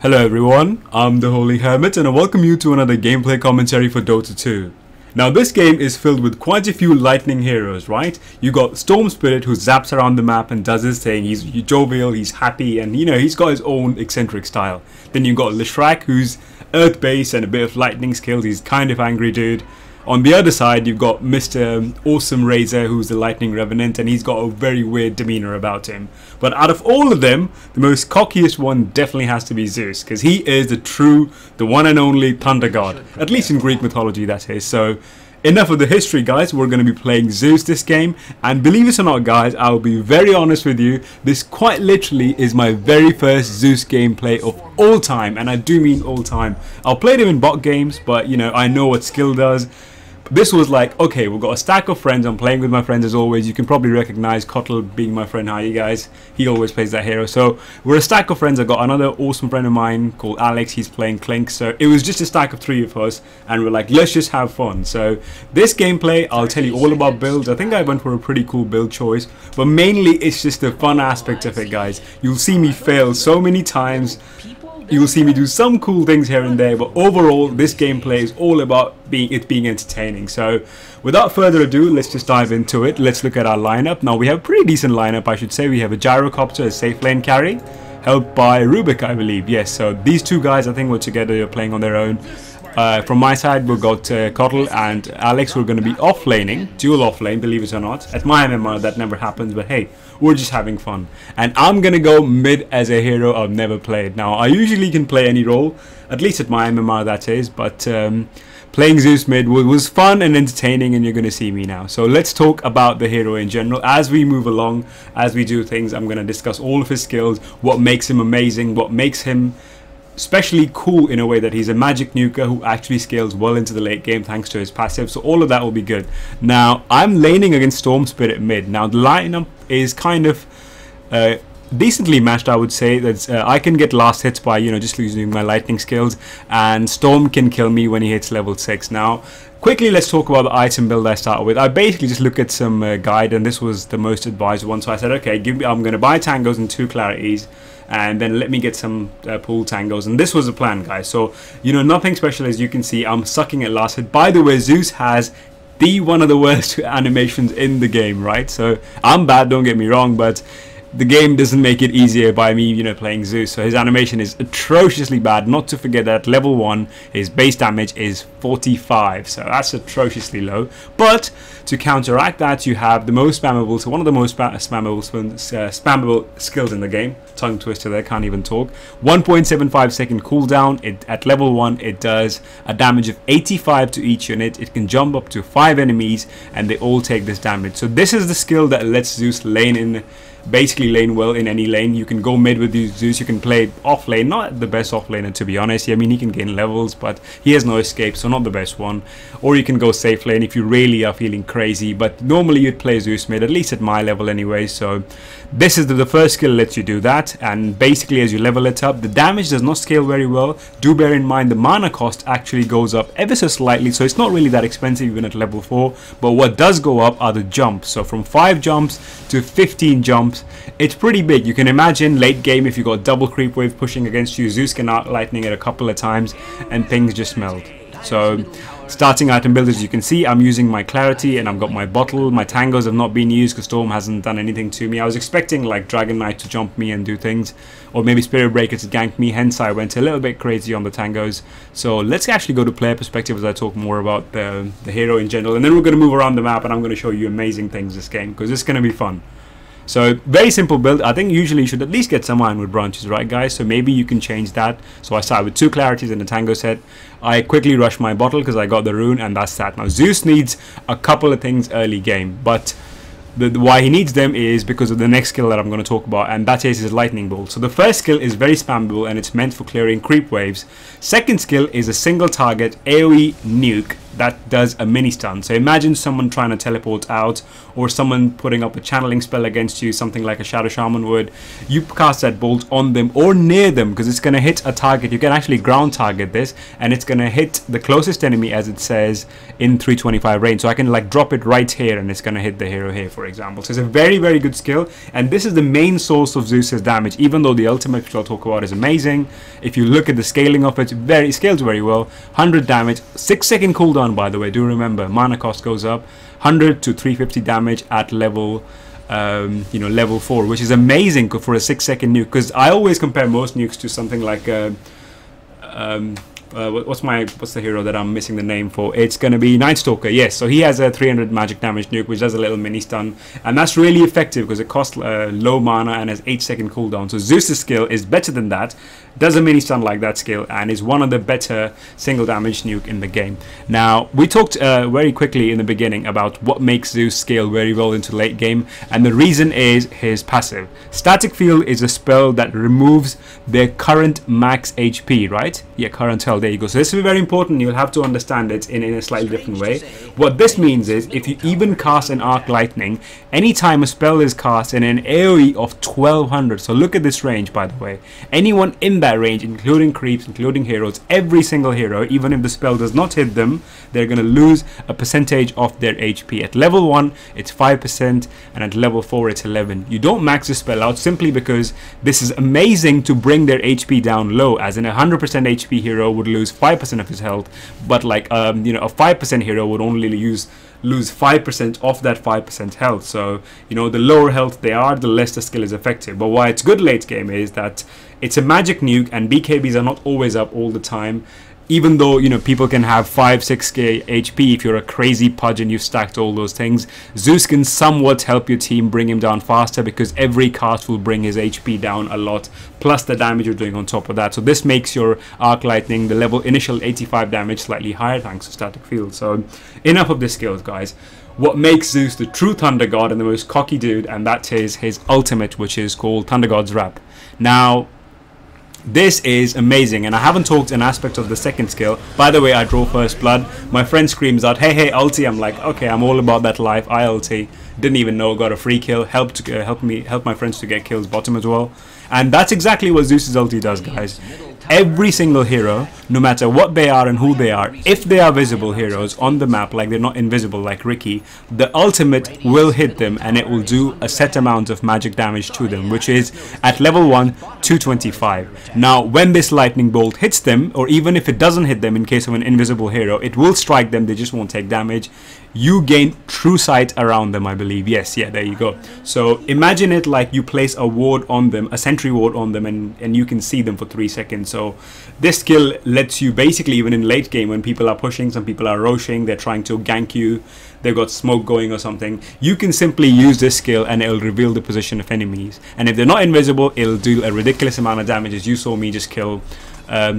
Hello everyone, I'm the Holy Hermit and I welcome you to another gameplay commentary for Dota 2. Now this game is filled with quite a few lightning heroes, right? You got Storm Spirit who zaps around the map and does his thing. He's jovial, he's happy, and he's got his own eccentric style. Then you got Leshrac who's earth based and a bit of lightning skills. He's kind of angry dude. On the other side, you've got Mr. Awesome Razor, who's the Lightning Revenant, and he's got a very weird demeanor about him. But out of all of them, the most cockiest one definitely has to be Zeus, because he is the one and only Thunder God, at least in Greek mythology, that is. So, enough of the history, guys. We're going to be playing Zeus this game, and believe it or not, guys, I'll be very honest with you, this quite literally is my very first Zeus gameplay of all time, and I do mean all time. I'll play them in bot games, but, I know what skill does. This was like, okay, we've got a stack of friends. I'm playing with my friends as always. You can probably recognize Kotl being my friend. Hi, you guys. He always plays that hero. So we're a stack of friends. I got another awesome friend of mine called Alex. He's playing Clink. So it was just a stack of 3 of us, and we're like, let's just have fun. So this gameplay, I'll tell you all about builds. I think I went for a pretty cool build choice, but mainly it's just the fun aspect of it, guys. You'll see me fail so many times. You will see me do some cool things here and there, but overall this gameplay is all about being entertaining. So without further ado, let's just dive into it. Let's look at our lineup. Now we have a pretty decent lineup, I should say. We have a Gyrocopter as safe lane carry, helped by Rubik, I believe. Yes, so these two guys I think were together playing on their own. From my side, we've got Kotl and Alex who are going to be off-laning, dual off-lane, believe it or not. At my MMR, that never happens, but hey, we're just having fun. And I'm going to go mid as a hero I've never played. Now, I usually can play any role, at least at my MMR that is, but playing Zeus mid was fun and entertaining, and you're going to see me now. So let's talk about the hero in general. As we move along, as we do things, I'm going to discuss all of his skills, what makes him amazing, what makes him especially cool in a way that he's a magic nuker who actually scales well into the late game thanks to his passive. So all of that will be good. Now I'm laning against Storm Spirit mid. Now the lineup is kind of decently matched, I would say. That I can get last hits by just using my lightning skills, and Storm can kill me when he hits level 6. Now quickly, let's talk about the item build I started with. I basically just looked at some guide, and this was the most advised one. So I said, okay, I'm going to buy tangos and 2 clarities, and then let me get some pool tangos. And this was the plan, guys. So nothing special, as you can see. I'm sucking at last hit. By the way, Zeus has one of the worst animations in the game, right? So I'm bad, don't get me wrong, but the game doesn't make it easier by me, playing Zeus. So his animation is atrociously bad. Not to forget that level 1, his base damage is 45. So that's atrociously low. But to counteract that, you have the most spammable, so one of the most spammable skills in the game. Tongue twister there, can't even talk. 1.75 second cooldown. At level 1, it does a damage of 85 to each unit. It can jump up to 5 enemies, and they all take this damage. So this is the skill that lets Zeus lane in. Basically lane well in any lane. You can go mid with Zeus, you can play off lane, not the best off laner to be honest. I mean, he can gain levels, but he has no escape, so not the best one. Or you can go safe lane if you really are feeling crazy, but normally you'd play Zeus mid, at least at my level anyway. So this is the first skill lets you do that, and basically as you level it up, the damage does not scale very well. Do bear in mind the mana cost actually goes up ever so slightly, so it's not really that expensive even at level 4, but what does go up are the jumps. So from 5 jumps to 15 jumps, it's pretty big. You can imagine late game, if you got double creep wave pushing against you, Zeus can out lightning it a couple of times and things just melt. So starting item build, as you can see, I'm using my clarity and I've got my bottle. My tangos have not been used because Storm hasn't done anything to me. I was expecting like Dragon Knight to jump me and do things, or maybe Spirit Breaker to gank me, hence I went a little bit crazy on the tangos. So let's actually go to player perspective as I talk more about the hero in general, and then we're going to move around the map and I'm going to show you amazing things this game, because it's going to be fun. So very simple build. I think usually you should at least get some ironwood branches, right guys? So maybe you can change that. So I start with 2 clarities and a tango set. I quickly rush my bottle because I got the rune, and that's that. Now Zeus needs a couple of things early game, but why he needs them is because of the next skill that I'm going to talk about, and that is his lightning bolt. So the first skill is very spammable and it's meant for clearing creep waves. Second skill is a single target AoE nuke that does a mini stun. So imagine someone trying to teleport out, or someone putting up a channeling spell against you, something like a Shadow Shaman would. You cast that bolt on them or near them, because it's going to hit a target. You can actually ground target this, and it's going to hit the closest enemy, as it says, in 325 range. So I can like drop it right here, and it's going to hit the hero here, for example. So it's a very, very good skill, and this is the main source of Zeus's damage, even though the ultimate, which I'll talk about, is amazing. If you look at the scaling of it, it scales very well. 100 damage, 6-second cooldown, by the way. Do remember, mana cost goes up. 100 to 350 damage at level level 4, which is amazing for a 6-second nuke, because I always compare most nukes to something like what's the hero that I'm missing the name for? It's going to be Night Stalker. Yes, so he has a 300 magic damage nuke, which does a little mini stun, and that's really effective because it costs low mana and has 8-second cooldown. So Zeus's skill is better than that, does a mini stun like that skill, and is one of the better single damage nuke in the game. Now, we talked very quickly in the beginning about what makes Zeus scale very well into late game, and the reason is his passive. Static Field is a spell that removes their current max HP, right? Yeah, current health. There you go. So this is very important. You'll have to understand it in a slightly different way. What this means is, if you even cast an Arc Lightning, anytime a spell is cast in an AoE of 1200, so look at this range, by the way, anyone in that range, including creeps, including heroes, every single hero, even if the spell does not hit them, they're going to lose a percentage of their HP. At level 1 it's 5%, and at level 4 it's 11. You don't max the spell out simply because this is amazing to bring their HP down low, as in a 100% HP hero would lose 5% of his health, but like a 5% hero would only lose 5% of that 5% health. So the lower health they are, the less the skill is effective. But why it's good late game is that it's a magic nuke, and BKBs are not always up all the time. Even though people can have 5-6k HP if you're a crazy pudge and you've stacked all those things, Zeus can somewhat help your team bring him down faster, because every cast will bring his HP down a lot, plus the damage you're doing on top of that. So this makes your Arc Lightning, the level initial 85 damage, slightly higher thanks to Static Field. So enough of the skills, guys. What makes Zeus the true Thunder God and the most cocky dude, and that is his ultimate, which is called Thunder God's Wrath. Now, this is amazing, and I haven't talked an aspect of the second skill. By the way, I draw first blood. My friend screams out, hey ulti. I'm like, okay, I'm all about that life. I ulti. Didn't even know, got a free kill. Help my friends to get kills bottom as well. And that's exactly what Zeus's ulti does, guys. Every single hero, no matter what they are and who they are, if they are visible heroes on the map, like they're not invisible like Ricky, the ultimate will hit them, and it will do a set amount of magic damage to them, which is at level 1 225. Now when this lightning bolt hits them, or even if it doesn't hit them in case of an invisible hero, it will strike them, they just won't take damage. You gain true sight around them, I believe. Yes, yeah, there you go. So imagine it like you place a ward on them, a sentry ward on them, and you can see them for 3 seconds. So this skill lets you basically, even in late game when people are pushing, some people are roshing, they're trying to gank you, they've got smoke going or something, you can simply use this skill and it'll reveal the position of enemies. And if they're not invisible, it'll do a ridiculous amount of damage, as you saw me just kill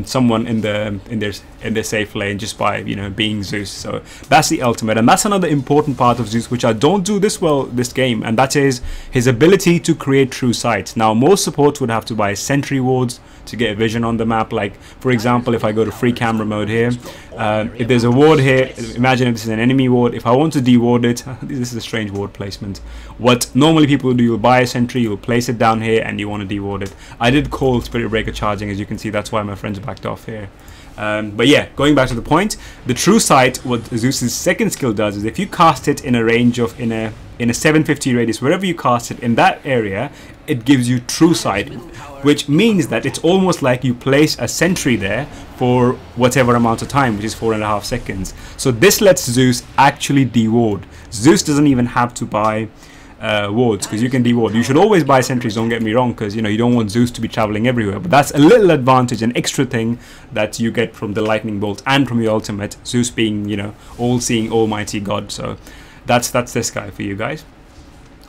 someone in their safe lane just by being Zeus. So that's the ultimate, and that's another important part of Zeus which I don't do this well this game, and that is his ability to create true sight. Now most supports would have to buy sentry wards to get vision on the map. Like for example, if I go to free camera mode here, if there's a ward here, imagine if this is an enemy ward, if I want to deward it, this is a strange ward placement. What normally people do, you'll buy a sentry, you'll place it down here, and you want to deward it. I did call Spirit Breaker charging, as you can see, that's why my friends backed off here. But yeah, going back to the point, the true sight, what Zeus's second skill does is if you cast it in a range of in a 750 radius, wherever you cast it in that area, it gives you true sight, which means that it's almost like you place a sentry there for whatever amount of time, which is 4.5 seconds. So this lets Zeus actually deward. Zeus doesn't even have to buy wards, because you can deward. You should always buy sentries, don't get me wrong, because you don't want Zeus to be traveling everywhere, but that's a little advantage, an extra thing that you get from the lightning bolt and from your ultimate, Zeus being all-seeing almighty god. So that's this guy for you guys.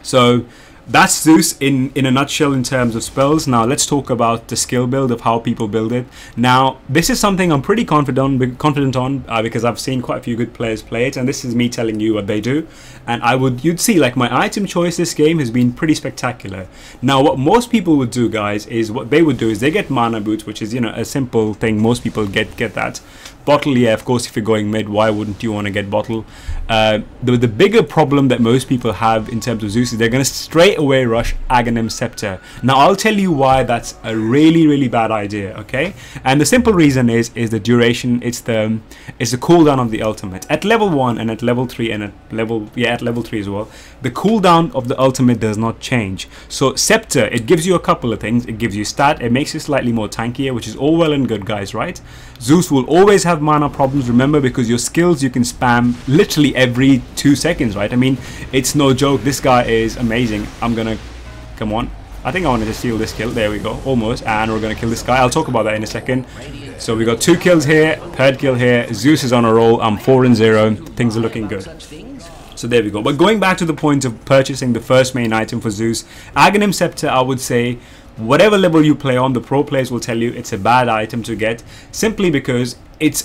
So that's Zeus in a nutshell in terms of spells. Now let's talk about the skill build of how people build it. Now this is something I'm pretty confident on because I've seen quite a few good players play it, and this is me telling you what they do. And you'd see like my item choice this game has been pretty spectacular. Now what most people would do, guys, is what they would do is they get mana boots, which is a simple thing, most people get that. Bottle, yeah, of course, if you're going mid, why wouldn't you want to get bottle? The bigger problem that most people have in terms of Zeus is they're going to straight away rush Aghanim Scepter. Now, I'll tell you why that's a really bad idea, okay? And the simple reason is the duration. It's the cooldown of the ultimate. At level 1 and at level 3 and at level 3 as well, the cooldown of the ultimate does not change. So Scepter, it gives you a couple of things. It gives you stat, it makes you slightly more tankier, which is all well and good, guys, right? Zeus will always have mana problems, remember, because your skills you can spam literally every 2 seconds, right? I mean, it's no joke. This guy is amazing. I'm gonna, come on, I think I wanted to steal this kill. There we go, almost. And we're gonna kill this guy. I'll talk about that in a second. So we got 2 kills here, 3rd kill here. Zeus is on a roll. I'm 4-0. Things are looking good. So there we go. But going back to the point of purchasing the first main item for Zeus, Aghanim Scepter, I would say, whatever level you play on, the pro players will tell you it's a bad item to get, simply because it's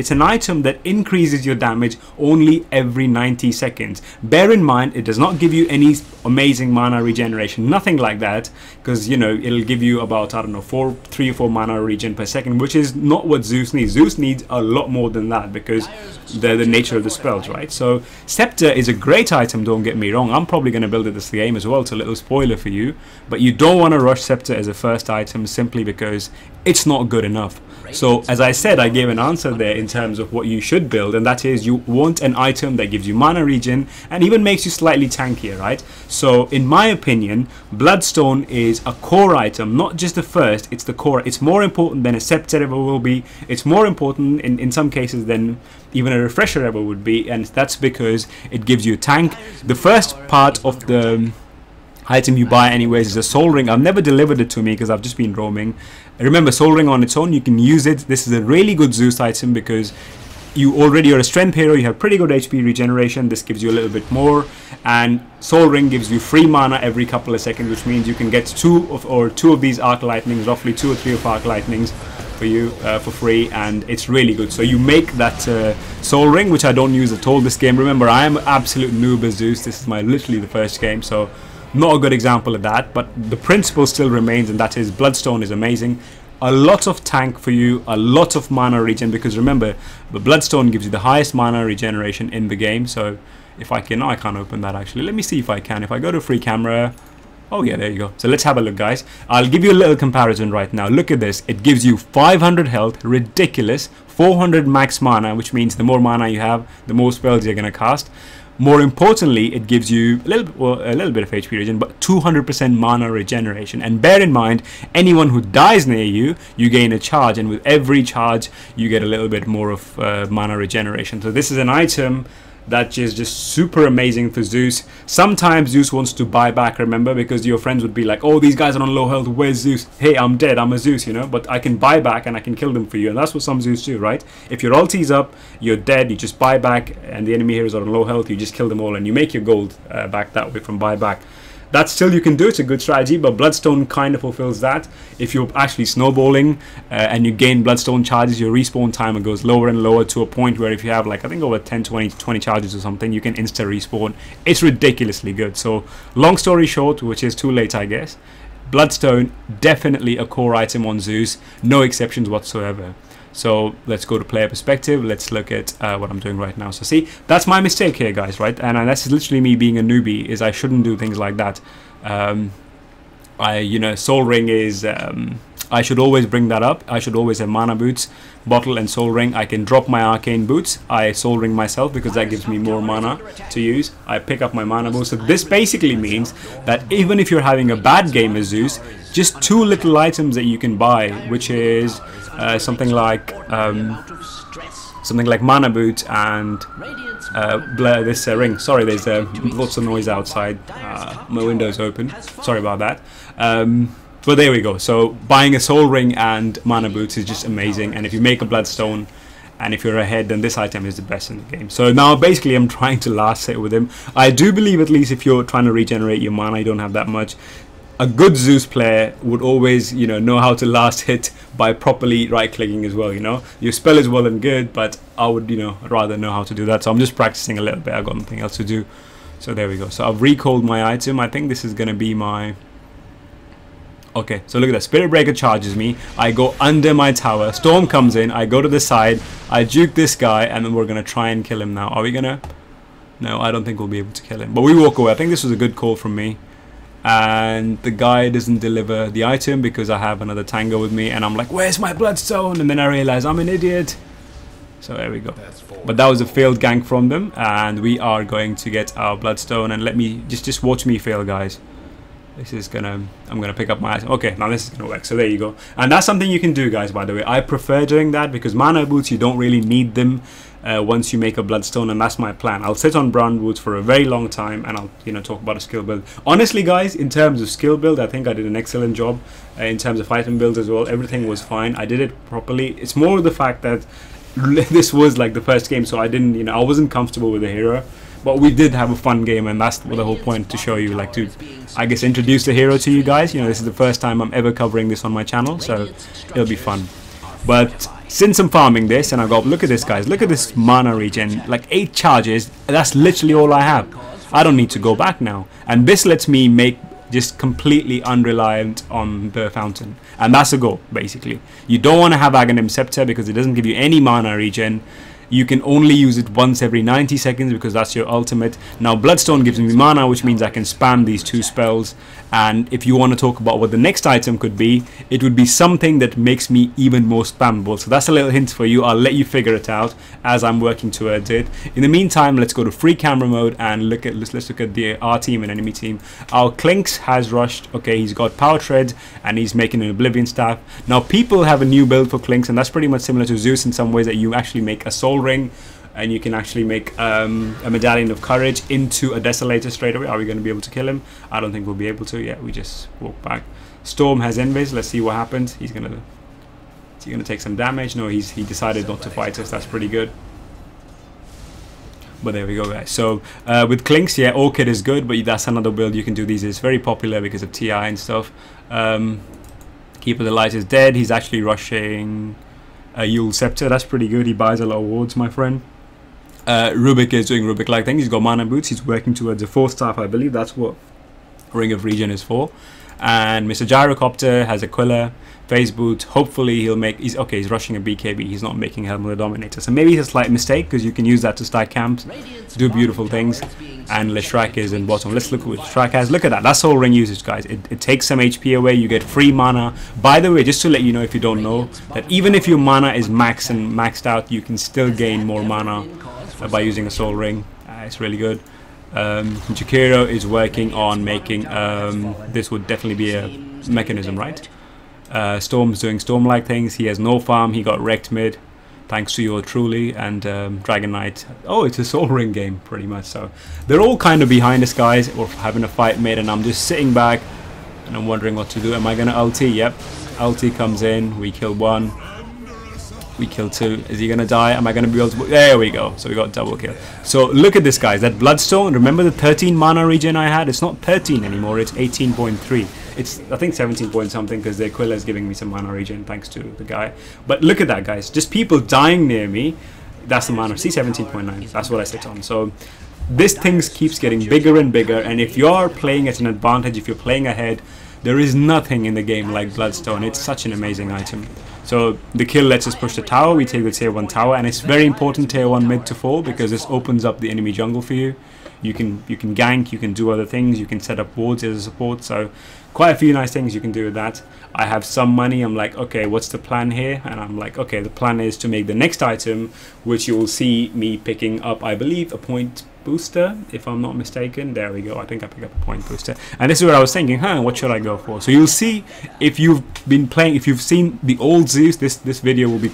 an item that increases your damage only every 90 seconds. Bear in mind, it does not give you any amazing mana regeneration, nothing like that, because, you know, it'll give you about, I don't know, 3 or 4 mana regen per second, which is not what Zeus needs. Zeus needs a lot more than that because they're the nature of the spells, right? So Scepter is a great item, don't get me wrong. I'm probably going to build it this game as well. It's a little spoiler for you, but you don't want to rush Scepter as a first item simply because it's not good enough. So as I said, I gave an answer there in terms of what you should build, and that is you want an item that gives you mana regen and even makes you slightly tankier, right? So in my opinion, Bloodstone is a core item, not just the first, it's the core. It's more important than a Scepter ever will be. It's more important in some cases than even a Refresher ever would be, and that's because it gives you a tank. The first part of the item you buy anyways is a Soul Ring. I've never delivered it to me because I've just been roaming. Remember, Soul Ring on its own, you can use it. This is a really good Zeus item because you already are a strength hero, you have pretty good HP regeneration. This gives you a little bit more, and Soul Ring gives you free mana every couple of seconds, which means you can get two of these Arc Lightnings, roughly 2 or 3 of Arc Lightnings for you for free, and it's really good. So you make that Soul Ring, which I don't use at all this game. Remember, I am an absolute noob at Zeus. This is literally the first game, so not a good example of that, but the principle still remains, and that is Bloodstone is amazing. A lot of tank for you, a lot of mana regen, because remember, the Bloodstone gives you the highest mana regeneration in the game. So if I can, no, I can't open that actually. Let me see if I can. If I go to free camera, oh yeah, there you go. So let's have a look, guys. I'll give you a little comparison right now. Look at this. It gives you 500 health, ridiculous, 400 max mana, which means the more mana you have, the more spells you're going to cast. More importantly, it gives you a little bit of HP regen, but 200% mana regeneration. And bear in mind, anyone who dies near you, you gain a charge, and with every charge, you get a little bit more of mana regeneration. So this is an item that is just super amazing for Zeus. Sometimes Zeus wants to buy back, remember, because your friends would be like, oh, these guys are on low health, where's Zeus? Hey, I'm dead, I'm a Zeus, you know, but I can buy back and I can kill them for you, and that's what some Zeus do, right? If your ulti's up, you're dead, you just buy back, and the enemy heroes are on low health, you just kill them all, and you make your gold back that way from buyback. That still you can do, it's a good strategy, but Bloodstone kind of fulfills that. If you're actually snowballing and you gain Bloodstone charges, your respawn timer goes lower and lower to a point where if you have like, I think over 10, 20 charges or something, you can insta respawn. It's ridiculously good. So long story short, which is too late I guess, Bloodstone definitely a core item on Zeus, no exceptions whatsoever. So let's go to player perspective. Let's look at what I'm doing right now. So see, that's my mistake here, guys, right? And that's literally me being a newbie, is I shouldn't do things like that. You know, Soul Ring is, I should always bring that up. I should always have mana boots, bottle and Soul Ring. I can drop my arcane boots. I Soul Ring myself because that gives me more mana to use. I pick up my mana boots. So this basically means that even if you're having a bad game as Zeus, just 2 little items that you can buy, which is something like mana boots and this ring. Sorry, there's lots of noise outside. My window's open. Sorry about that. But there we go. So buying a Soul Ring and mana boots is just amazing. And if you make a Bloodstone, and if you're ahead, then this item is the best in the game. So now basically I'm trying to last hit with him. I do believe, at least if you're trying to regenerate your mana, you don't have that much, a good Zeus player would always, you know how to last hit by properly right-clicking as well, you know. Your spell is well and good, but I would, rather know how to do that. So I'm just practicing a little bit. I've got nothing else to do. So there we go. So I've recalled my item. I think this is going to be my... Okay, so look at that. Spirit Breaker charges me. I go under my tower. Storm comes in. I go to the side. I juke this guy, and then we're going to try and kill him now. Are we going to? No, I don't think we'll be able to kill him. But we walk away. I think this was a good call from me. And the guy doesn't deliver the item because I have another tango with me. And I'm like, where's my bloodstone? And then I realize I'm an idiot. So there we go. But that was a failed gank from them. And we are going to get our bloodstone. And let me, just watch me fail, guys. This is gonna, I'm gonna pick up my item. Okay, now this is gonna work. So there you go. And that's something you can do, guys, by the way. I prefer doing that because mana boots, you don't really need them once you make a bloodstone, and that's my plan. I'll sit on brown boots for a very long time, and I'll, you know, talk about a skill build. Honestly, guys, in terms of skill build, I think I did an excellent job. In terms of item build as well, everything was fine. I did it properly. It's more the fact that this was like the first game, so I didn't, you know, I wasn't comfortable with the hero. But we did have a fun game, and that's the whole point, to show you, like, to, I guess, introduce the hero to you guys. You know, this is the first time I'm ever covering this on my channel, so it'll be fun. But since I'm farming this, and I got, look at this, guys, look at this mana regen, like 8 charges, that's literally all I have. I don't need to go back now. And this lets me make just completely unreliant on the fountain. And that's a goal, basically. You don't want to have Aghanim Scepter because it doesn't give you any mana regen. You can only use it once every 90 seconds because that's your ultimate. Now Bloodstone gives me mana, which means I can spam these 2 spells. And if you want to talk about what the next item could be, it would be something that makes me even more spammable. So that's a little hint for you. I'll let you figure it out as I'm working towards it. In the meantime, let's go to free camera mode and look at, let's look at our team and enemy team. Our Clinks has rushed. Okay, he's got Power Tread and he's making an Oblivion Staff. Now people have a new build for Clinks, and that's pretty much similar to Zeus in some ways, that you actually make a soul ring, and you can actually make a medallion of courage into a desolator straight away. Are we going to be able to kill him? I don't think we'll be able to. Yeah, we just walk back. Storm has invis. Let's see what happens. Is he gonna take some damage? No, he decided not to fight us. That's pretty good. But there we go, guys. So with Clinks, yeah, Orchid is good, but that's another build you can do. These is very popular because of TI and stuff. Keeper of the Light is dead. He's actually rushing Yule Scepter. That's pretty good. He buys a lot of wards, my friend. Rubik is doing Rubik-like thing. He's got mana boots. He's working towards a 4 staff, I believe. That's what Ring of Regen is for. And Mr. Gyrocopter has a Quiller, Phase Boot. Hopefully he'll make... He's rushing a BKB. He's not making Helm of the Dominator. So maybe it's a slight mistake, because you can use that to stack camps, do beautiful things. And Leshrac is in bottom. Let's look at what Leshrac has. Look at that. That's Soul Ring usage, guys. It takes some HP away. You get free mana. By the way, just to let you know if you don't know, that even if your mana is maxed out, you can still gain more mana by using a Soul Ring. It's really good. Jakiro is working on making this would definitely be a mechanism, right? Storm's doing Storm-like things. He has no farm. He got wrecked mid, thanks to your truly, and Dragon Knight. Oh, it's a Soul Ring game, pretty much. So they're all kind of behind us, guys, or having a fight mid, and I'm just sitting back and I'm wondering what to do. Am I gonna ulti? Yep, ulti comes in. We kill 1. We kill 2. Is he gonna die? Am I gonna be able to... There we go. So we got double kill. So look at this, guys. That Bloodstone. Remember the 13 mana regen I had? It's not 13 anymore. It's 18.3. It's, I think, 17 point something, because the Aquila is giving me some mana regen thanks to the guy. But look at that, guys. Just people dying near me. That's the mana. See, 17.9. That's what I sit on. So this thing keeps getting bigger and bigger. And if you're playing at an advantage, if you're playing ahead, there is nothing in the game like Bloodstone. It's such an amazing item. So the kill lets us push the tower. We take the tier 1 tower, and it's very important tier 1 mid to fall, because this opens up the enemy jungle for you. You can gank, you can do other things, you can set up wards as a support. So quite a few nice things you can do with that. I have some money. I'm like, okay, what's the plan here? And I'm like, okay, the plan is to make the next item, which you will see me picking up, I believe, a point booster, if I'm not mistaken. There we go. I think I picked up a point booster. And this is what I was thinking, what should I go for? So you'll see, if you've been playing, if you've seen the old Zeus, this video will be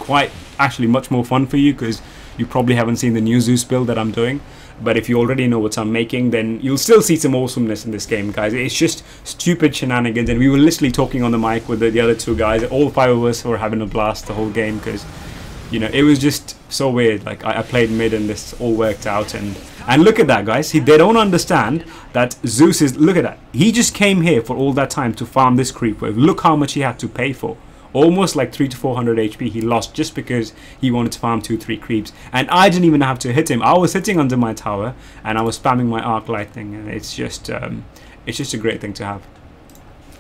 actually much more fun for you, because you probably haven't seen the new Zeus build that I'm doing. But if you already know what I'm making, then you'll still see some awesomeness in this game, guys. It's just stupid shenanigans, and we were literally talking on the mic with the other 2 guys. All 5 of us were having a blast the whole game, because, you know, it was just so weird. Like, I played mid and this all worked out, and look at that, guys. They don't understand that Zeus is... Look at that. He just came here for all that time to farm this creep wave. Look how much he had to pay for. Almost like 300 to 400 HP he lost just because he wanted to farm 2-3 creeps. And I didn't even have to hit him. I was sitting under my tower and I was spamming my arc lightning, and it's just a great thing to have.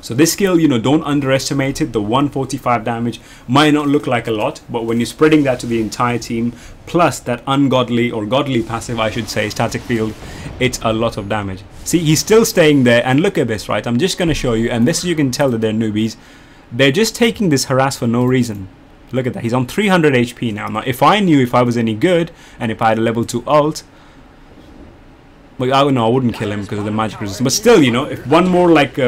So So this skill, you know, don't underestimate it. The 145 damage might not look like a lot, but when you're spreading that to the entire team, plus that ungodly or godly passive, I should say, static field, it's a lot of damage. See, he's still staying there, and look at this, right? I'm just going to show you, and this you can tell that they're newbies. They're just taking this harass for no reason. Look at that. He's on 300 HP now. Now, if I knew if I was any good, and if I had a level 2 ult, well, I don't know, I wouldn't kill him because of the magic resistance. But still, you know, if one more like...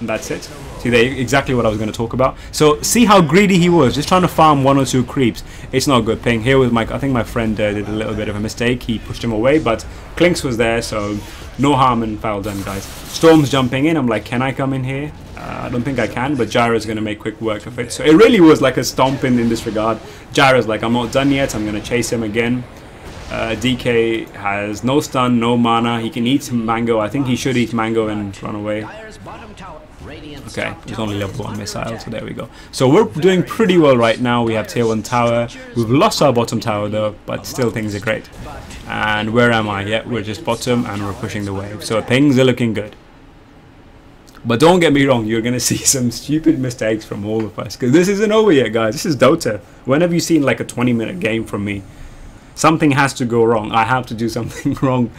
that's it. See, there, exactly what I was going to talk about. So see how greedy he was, just trying to farm 1 or 2 creeps. It's not a good thing. Here was my, I think my friend did a little bit of a mistake. He pushed him away, but Clinks was there, so no harm and foul done, guys. Storm's jumping in. I'm like, can I come in here? I don't think I can, but Gyro's going to make quick work of it. So it really was like a stomp in this regard. Gyro's like, I'm not done yet. I'm going to chase him again. DK has no stun, no mana. He can eat mango. I think he should eat mango and run away. Okay, he's only level 1 missile, so there we go. So we're doing pretty well right now. We have tier 1 tower. We've lost our bottom tower though, but still things are great. And where am I? Yeah, we're just bottom and we're pushing the wave. So things are looking good. But don't get me wrong, you're going to see some stupid mistakes from all of us. Because this isn't over yet, guys. This is Dota. When have you seen like a 20-minute game from me? Something has to go wrong. I have to do something wrong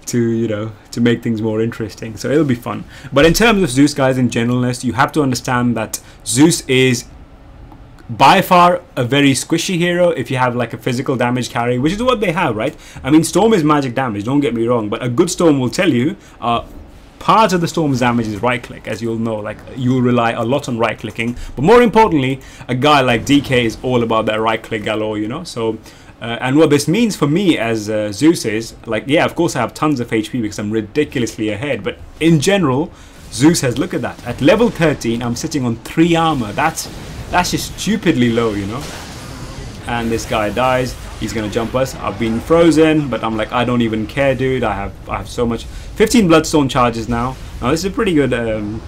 to, you know, to make things more interesting. So it'll be fun. But in terms of Zeus, guys, in generalness, you have to understand that Zeus is by far a very squishy hero if you have like a physical damage carry, which is what they have, right? I mean, Storm is magic damage, don't get me wrong, but a good Storm will tell you part of the Storm's damage is right click, as you'll know. Like, you'll rely a lot on right clicking, but more importantly, a guy like DK is all about that right click galore, you know. So and what this means for me as Zeus is, like, yeah, of course I have tons of HP because I'm ridiculously ahead, but in general, Zeus has, look at that, at level 13 I'm sitting on 3 armor. That's just stupidly low, you know. And this guy dies. He's gonna jump us. I've been frozen, but I'm like, I don't even care, dude. I have so much. 15 bloodstone charges now. Now this is a pretty good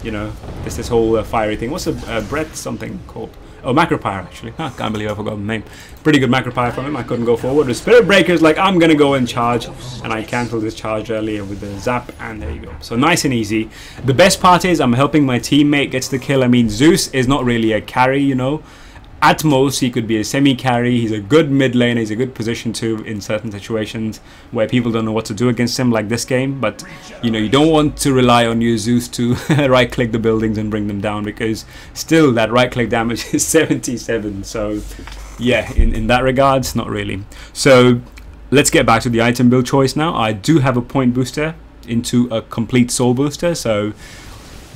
you know, this whole fiery thing. What's a breath something called? Oh, Macropyre, actually. I can't believe I forgot the name. Pretty good Macropyre from him. I couldn't go forward. With Spirit Breakers, like, I'm going to go and charge. And I cancelled this charge earlier with the zap. And there you go. So nice and easy. The best part is I'm helping my teammate gets the kill. I mean, Zeus is not really a carry, you know. At most, he could be a semi-carry. He's a good mid laner. He's a good position too in certain situations where people don't know what to do against him, like this game. But, you know, you don't want to rely on your Zeus to right-click the buildings and bring them down, because still that right-click damage is 77. So, yeah, in that regards, not really. So, let's get back to the item build choice now. I do have a point booster into a complete soul booster, so...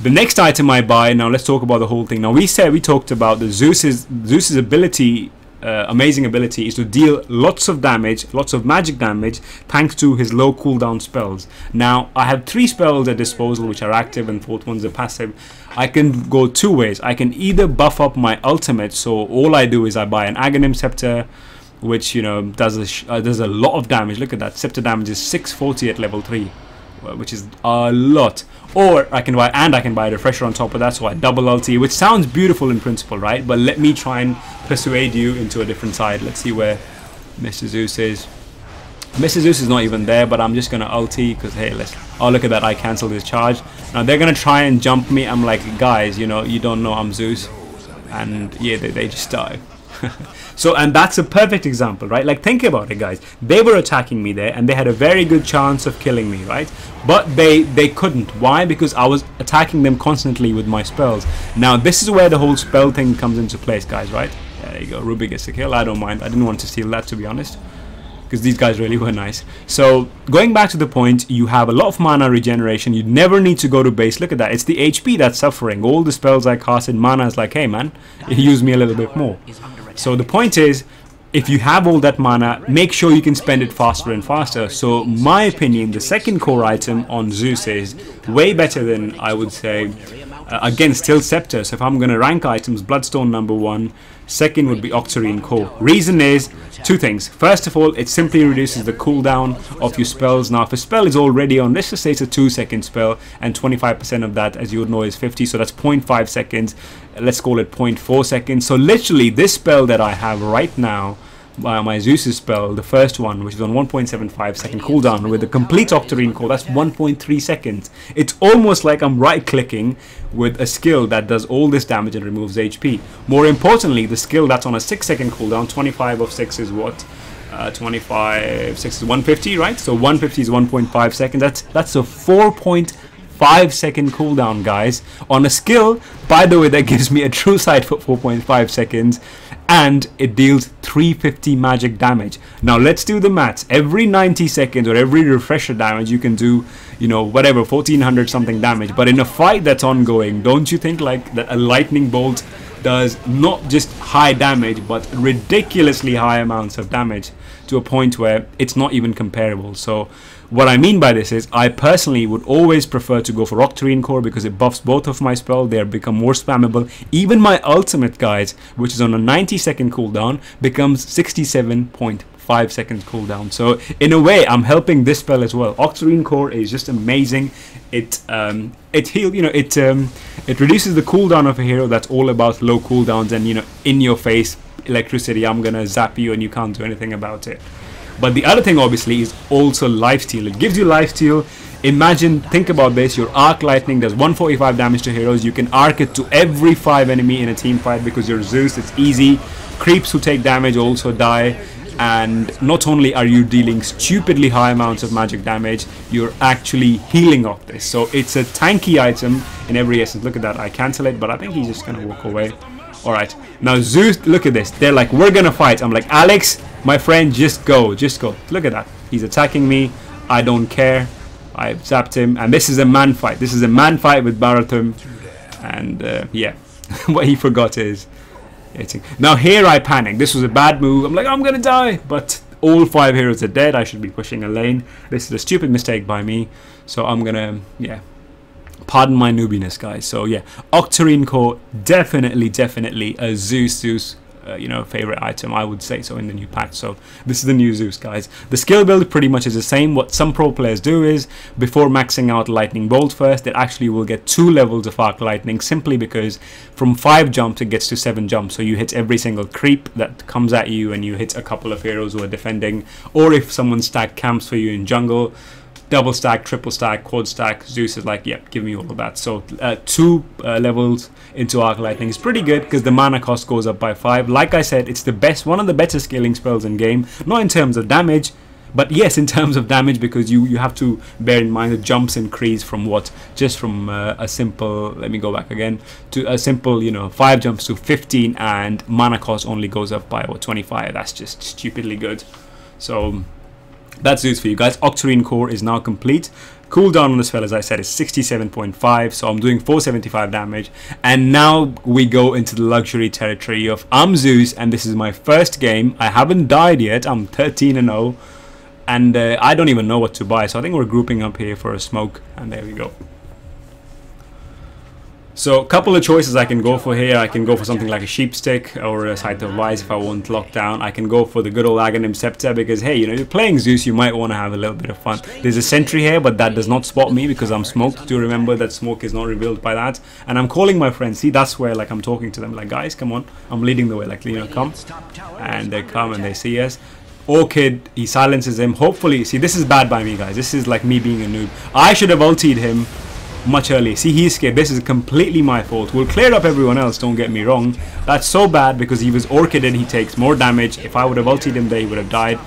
The next item I buy, now let's talk about the whole thing. Now we talked about the Zeus's ability, amazing ability is to deal lots of damage, lots of magic damage, thanks to his low cooldown spells. Now I have 3 spells at disposal which are active and 4th one's a passive. I can go 2 ways. I can either buff up my ultimate, so all I do is I buy an Aghanim Scepter, which, you know, does a lot of damage. Look at that, Scepter damage is 640 at level 3. Which is a lot. Or I can buy a refresher on top of that, so I double ulti, which sounds beautiful in principle, right? But let me try and persuade you into a different side. Let's see where Mr. Zeus is. Mr. Zeus is not even there, but I'm just gonna ulti because, hey, oh, look at that, I cancelled his charge. Now they're gonna try and jump me. I'm like, guys, you know, you don't know I'm Zeus. And yeah, they just die. So, and that's a perfect example, right? Like, think about it, guys. They were attacking me there and they had a very good chance of killing me, right? But they couldn't. Why? Because I was attacking them constantly with my spells. Now this is where the whole spell thing comes into place, guys, right? Yeah, there you go, Ruby gets a kill. I don't mind. I didn't want to steal that, to be honest, because these guys really were nice. So going back to the point, you have a lot of mana regeneration. You never need to go to base. Look at that, it's the HP that's suffering. All the spells I cast in mana is like, hey man, use me a little bit more. So the point is, if you have all that mana, make sure you can spend it faster and faster. So my opinion, the second core item on Zeus is way better than, I would say, again, still Scepter. So if I'm going to rank items, Bloodstone number 1, second would be Octarine Core. Reason is 2 things. First of all, it simply reduces the cooldown of your spells. Now if a spell is already on, let's just say it's a 2-second spell, and 25% of that, as you would know, is 50, so that's 0.5 seconds. Let's call it 0.4 seconds. So literally this spell that I have right now my Zeus spell, the first one, which is on 1.75 second cooldown with a complete Octarine core, that's 1.3 seconds. It's almost like I'm right clicking with a skill that does all this damage and removes HP. More importantly, the skill that's on a 6-second cooldown, 25 of 6 is what? 25, 6 is 150, right? So 150 is 1.5 seconds. That's a 4.5 second cooldown, guys, on a skill, by the way, that gives me a true sight for 4.5 seconds, and it deals 350 magic damage. Now let's do the maths. Every 90 seconds or every refresher damage you can do, you know, whatever, 1400 something damage. But in a fight that's ongoing, don't you think like that a lightning bolt does not just high damage but ridiculously high amounts of damage, to a point where it's not even comparable? So what I mean by this is, I personally would always prefer to go for Octarine core because it buffs both of my spell. They become more spammable. Even my ultimate, guys, which is on a 90-second cooldown, becomes 67.5 seconds cooldown. So in a way, I'm helping this spell as well. Octarine core is just amazing. It heals, you know, it reduces the cooldown of a hero that's all about low cooldowns and, you know, in your face electricity. I'm gonna zap you and you can't do anything about it. But the other thing obviously is also lifesteal. It gives you lifesteal. Imagine, think about this, your arc lightning does 145 damage to heroes. You can arc it to every 5 enemy in a team fight because you're Zeus. It's easy. Creeps who take damage also die. And not only are you dealing stupidly high amounts of magic damage, you're actually healing off this. So it's a tanky item in every essence. Look at that. I cancel it, but I think he's just gonna walk away. Alright, now Zeus, look at this. They're like, we're gonna fight. I'm like, Alex, my friend, just go, just go. Look at that. He's attacking me. I don't care. I zapped him. And this is a man fight. This is a man fight with Barathum. And yeah, what he forgot is hitting. Now here I panic. This was a bad move. I'm like, I'm gonna die. But all 5 heroes are dead. I should be pushing a lane. This is a stupid mistake by me. So I'm gonna, yeah, pardon my noobiness, guys. So yeah, Octarine core, definitely a Zeus you know, favorite item, I would say so, in the new patch. So this is the new Zeus, guys. The skill build pretty much is the same. What some pro players do is, before maxing out lightning bolt first, they actually will get 2 levels of arc lightning, simply because from 5 jumps it gets to 7 jumps. So you hit every single creep that comes at you, and you hit a couple of heroes who are defending, or if someone stacked camps for you in jungle, double stack, triple stack, quad stack, Zeus is like, yeah, give me all of that. So 2 levels into arc lightning is pretty good because the mana cost goes up by 5. Like I said, it's the best, one of the better scaling spells in game, not in terms of damage, but yes, in terms of damage, because you have to bear in mind the jumps increase from what, just from a simple, let me go back again, to a simple, you know, 5 jumps to 15, and mana cost only goes up by what, 25. That's just stupidly good. So that's Zeus for you guys. Octarine core is now complete. Cooldown on this spell, as I said, is 67.5, so I'm doing 475 damage. And now we go into the luxury territory of, I'm Zeus, and this is my first game. I haven't died yet. I'm 13-0, and I don't even know what to buy. So I think we're grouping up here for a smoke, and there we go. So a couple of choices I can go for here. I can go for something like a sheep stick or a Sight of Lies if I want lockdown. I can go for the good old Aghanim Scepter because, hey, you know, you're playing Zeus, you might want to have a little bit of fun. There's a sentry here, but that does not spot me because I'm smoked. Do remember that smoke is not revealed by that. And I'm calling my friends. See, that's where, like, I'm talking to them like, guys, come on. I'm leading the way, like, you know, come. And they come and they see us. Orchid, he silences him. Hopefully, see, this is bad by me, guys. This is like me being a noob. I should have ultied him much earlier. See, he's scared. This is completely my fault. We'll clear up everyone else, don't get me wrong. That's so bad because he was orchided. He takes more damage. If I would have ultied him there, he would have died.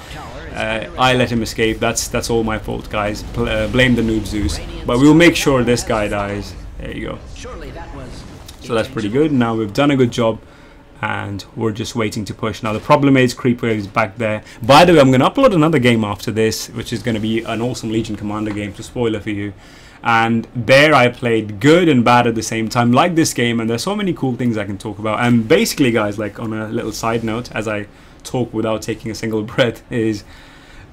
I let him escape. That's all my fault, guys. Blame the noob Zeus. But we'll make sure this guy dies. There you go. So that's pretty good. Now we've done a good job, and we're just waiting to push. Now the problem is Creep Wave is back there. By the way, I'm going to upload another game after this, which is going to be an awesome Legion Commander game, so spoiler for you. And there I played good and bad at the same time, like this game, and there's so many cool things I can talk about. And basically, guys, like on a little side note, as I talk without taking a single breath, is,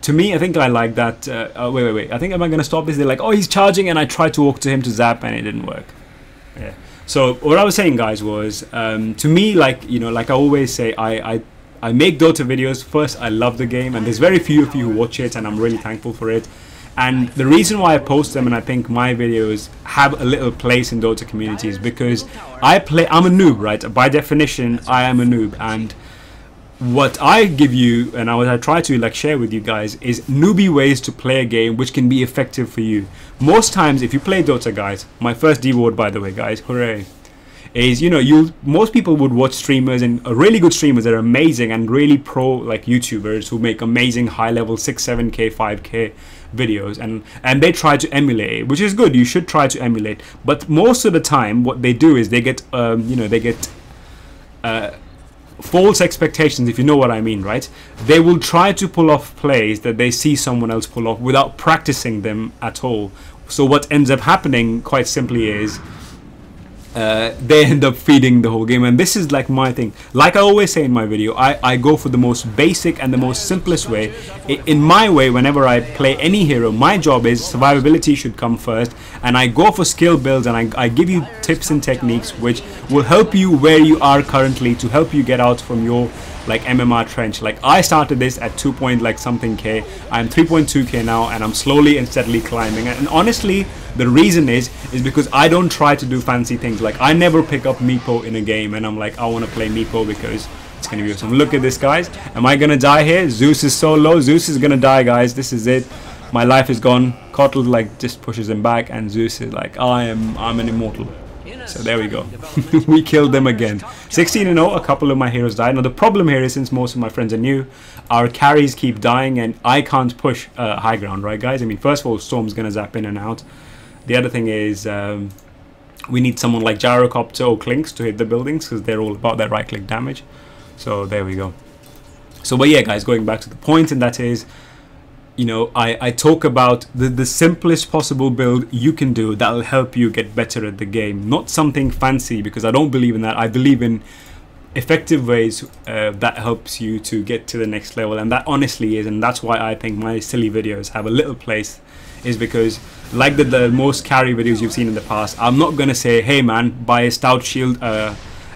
to me, I think I like that. Wait. I think, am I going to stop this? They're like, oh, he's charging, and I tried to walk to him to zap, and it didn't work. Yeah. So what I was saying, guys, was to me, like, you know, like I always say, I make Dota videos. First, I love the game, and there's very few of you who watch it, and I'm really thankful for it. And the reason why I post them and I think my videos have a little place in Dota community is because I'm a noob, right? By definition, I am a noob, and what I give you and what I try to like share with you guys is newbie ways to play a game which can be effective for you. Most times if you play Dota, guys, my first D word by the way, guys, hooray, is, you know, most people would watch streamers, and really good streamers that are amazing and really pro like YouTubers who make amazing high level 6, 7k, 5k videos, and they try to emulate it, which is good. You should try to emulate, but most of the time what they do is they get you know, they get false expectations, if you know what I mean, right? They will try to pull off plays that they see someone else pull off without practicing them at all. So what ends up happening quite simply is they end up feeding the whole game. And this is like my thing, like I always say in my video, I go for the most basic and the most simplest way. In my way, whenever I play any hero, my job is survivability should come first, and I go for skill builds, and I give you tips and techniques which will help you where you are currently to help you get out from your like MMR trench. Like I started this at 2 point like something k, I'm 3.2k now, and I'm slowly and steadily climbing. And honestly, the reason is because I don't try to do fancy things. Like I never pick up Meepo in a game and I'm like, I want to play Meepo because it's gonna be awesome. Look at this, guys. Am I gonna die here? Zeus is so low. Zeus is gonna die, guys. This is it. My life is gone. Kotl like just pushes him back, and Zeus is like, I'm an immortal. So there we go. We killed them again. 16-0, a couple of my heroes died. Now the problem here is, since most of my friends are new, our carries keep dying and I can't push high ground, right guys? I mean, first of all, Storm's gonna zap in and out. The other thing is we need someone like Gyrocopter or Clinks to hit the buildings, because they're all about that right click damage. So there we go. So but yeah guys, going back to the point, and that is, you know, I talk about the simplest possible build you can do that will help you get better at the game. Not something fancy, because I don't believe in that. I believe in effective ways that helps you to get to the next level, and that honestly is, and that's why I think my silly videos have a little place, is because like the most carry videos you've seen in the past, I'm not gonna say, hey man, buy a stout shield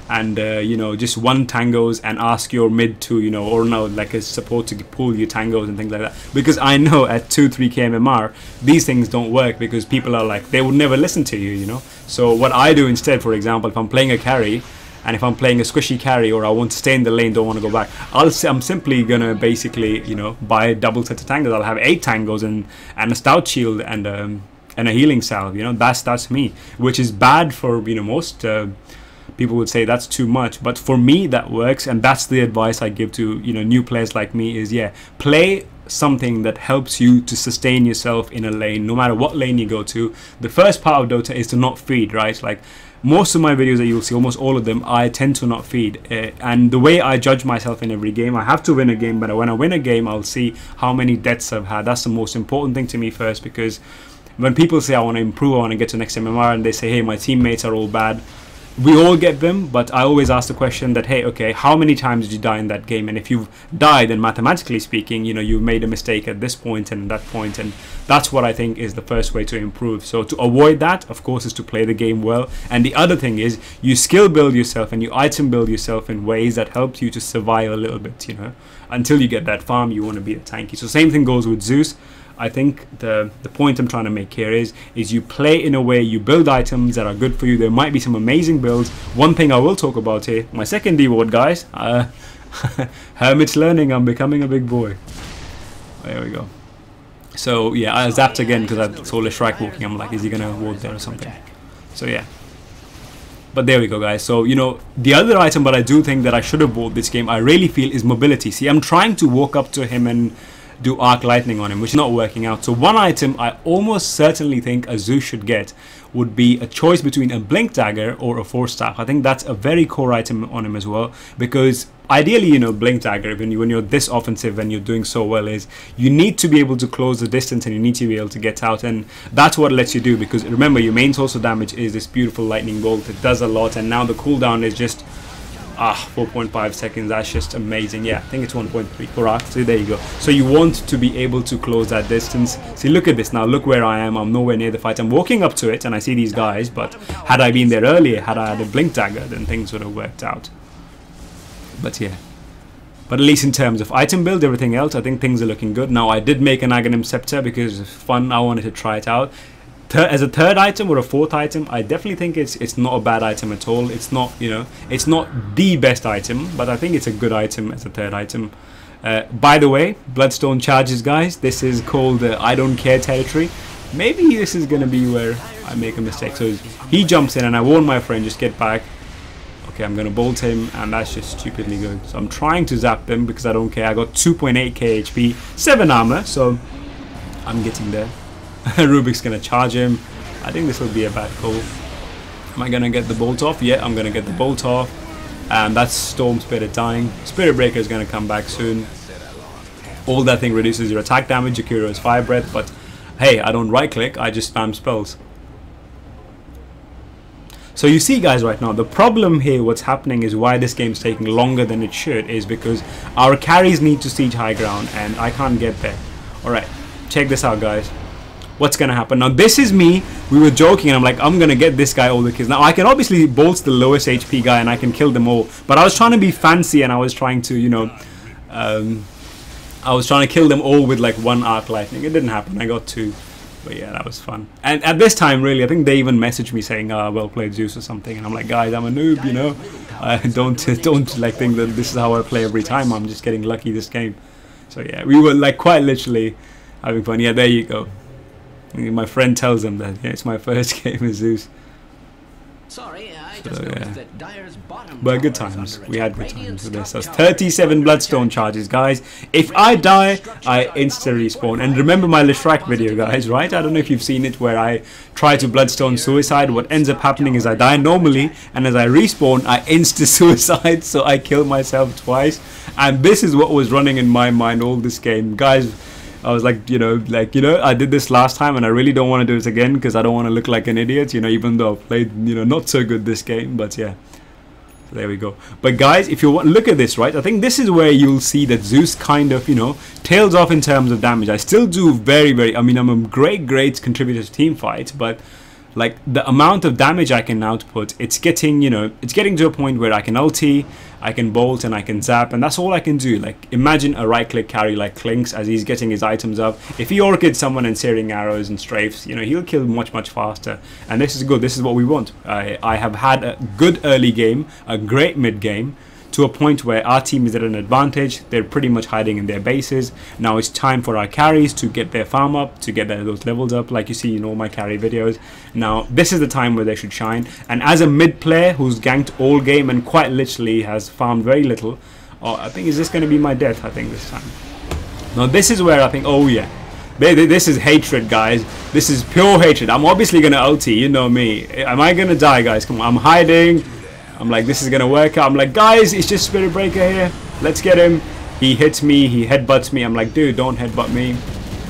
and you know, just one tangos and ask your mid to, you know, or no, like a support to pull your tangos and things like that, because I know at 2-3k MMR these things don't work, because people are like, they would never listen to you, you know. So what I do instead, for example, if I'm playing a carry, and if I'm playing a squishy carry, or I want to stay in the lane, don't want to go back, I'm simply gonna basically, you know, buy a double set of tangos. I'll have 8 tangos and a stout shield and a healing salve, you know. That's me, which is bad for, you know, most people would say that's too much, but for me that works. And that's the advice I give to, you know, new players like me, is yeah, play something that helps you to sustain yourself in a lane, no matter what lane you go to. The first part of Dota is to not feed, right? Like most of my videos that you'll see, almost all of them, I tend to not feed, and the way I judge myself in every game, I have to win a game, but when I win a game, I'll see how many deaths I've had. That's the most important thing to me first, because when people say I want to improve, I want to get to next MMR, and they say, hey, my teammates are all bad, we all get them, but I always ask the question that, hey, okay, how many times did you die in that game? And if you've died, then mathematically speaking, you know, you've made a mistake at this point and that point, and that's what I think is the first way to improve. So to avoid that, of course, is to play the game well. And the other thing is, you skill build yourself and you item build yourself in ways that help you to survive a little bit, you know, until you get that farm. You want to be a tanky. So same thing goes with Zeus. I think the point I'm trying to make here is you play in a way, you build items that are good for you. There might be some amazing builds. One thing I will talk about here, my second D word, guys, Hermit's learning. I'm becoming a big boy. There we go. So yeah, I zapped again because I saw the Shrike walking. I'm like, is he gonna ward there or something? So yeah. But there we go, guys. So, you know, the other item that I do think that I should have bought this game, I really feel, is mobility. See, I'm trying to walk up to him and do arc lightning on him, which is not working out. So one item I almost certainly think a Zeus should get would be a choice between a blink dagger or a force staff. I think that's a very core item on him as well, because ideally, you know, blink dagger, when you're this offensive and you're doing so well, is you need to be able to close the distance and you need to be able to get out, and that's what lets you do. Because remember, your main source of damage is this beautiful lightning bolt. It does a lot, and now the cooldown is just 4.5 seconds. That's just amazing. Yeah, I think it's 1.3 per arc. So there you go. So you want to be able to close that distance. See, look at this now. Look where I am. I'm nowhere near the fight. I'm walking up to it and I see these guys, but had I been there earlier, had I had a blink dagger, then things would have worked out. But yeah, but at least in terms of item build, everything else, I think things are looking good. Now, I did make an Aghanim Scepter because it's fun. I wanted to try it out. as a third item or a fourth item, I definitely think it's not a bad item at all. It's not, you know, it's not the best item, but I think it's a good item as a third item. By the way, Bloodstone charges, guys. This is called I don't care territory. Maybe this is gonna be where I make a mistake. So he jumps in and I warn my friend, just get back. Okay, I'm gonna bolt him, and that's just stupidly good. So I'm trying to zap them because I don't care. I got 2.8k HP, 7 armor, so I'm getting there. Rubik's gonna charge him. I think this will be a bad call. Am I gonna get the bolt off? Yeah, I'm gonna get the bolt off. And that's Storm Spirit dying. Spirit Breaker is gonna come back soon. All that thing reduces your attack damage, your Kuro's Fire Breath, but hey, I don't right click, I just spam spells. So you see, guys, right now the problem here, what's happening is why this game's taking longer than it should, is because our carries need to siege high ground and I can't get there. Alright, check this out, guys. What's gonna happen now? This is me. We were joking and I'm like, I'm gonna get this guy all the kills. Now I can obviously bolt the lowest HP guy and I can kill them all, but I was trying to be fancy and I was trying to, you know, I was trying to kill them all with like one arc lightning. It didn't happen. I got 2. But yeah, that was fun. And at this time, really, I think they even messaged me saying, well played, Zeus, or something. And I'm like, guys, I'm a noob, you know. Don't like think that this is how I play every time. I'm just getting lucky this game. So yeah, we were like quite literally having fun. Yeah, there you go. My friend tells him that, yeah, it's my first game with Zeus. Sorry, So, yeah. But good times. We had good times with this. That's 37 Bloodstone charges, guys. If I die, I insta respawn. And remember my Lishrak video, guys, right? I don't know if you've seen it, where I try to Bloodstone suicide. What ends up happening is I die normally, and as I respawn, I insta suicide. So I kill myself twice. And this is what was running in my mind all this game, guys. I was like, you know, I did this last time and I really don't want to do it again because I don't want to look like an idiot, you know, even though I've played, you know, not so good this game, but yeah. So there we go. But guys, if you want, look at this, right? I think this is where you'll see that Zeus kind of, you know, tails off in terms of damage. I still do very, I mean, I'm a great contributor to team fight, but like the amount of damage I can output, it's getting, you know, it's getting to a point where I can ulti, I can bolt, and I can zap, and that's all I can do. Like, imagine a right click carry like Clinks as he's getting his items up. If he orchids someone and searing arrows and strafes, you know, he'll kill much faster. And this is good. This is what we want. I have had a good early game, a great mid game, to a point where our team is at an advantage. They're pretty much hiding in their bases. Now it's time for our carries to get their farm up, to get those levels up, like you see in all my carry videos. Now this is the time where they should shine. And as a mid player who's ganked all game and quite literally has farmed very little, I think is this going to be my death, I think, this time. Now this is where I think, oh yeah, this is hatred, guys. This is pure hatred. I'm obviously going to ulti, you know me. Am I going to die, guys? Come on, I'm hiding. I'm like, this is gonna work out. I'm like, guys, it's just Spirit Breaker here. Let's get him. He hits me. He headbutts me. I'm like, dude, don't headbutt me.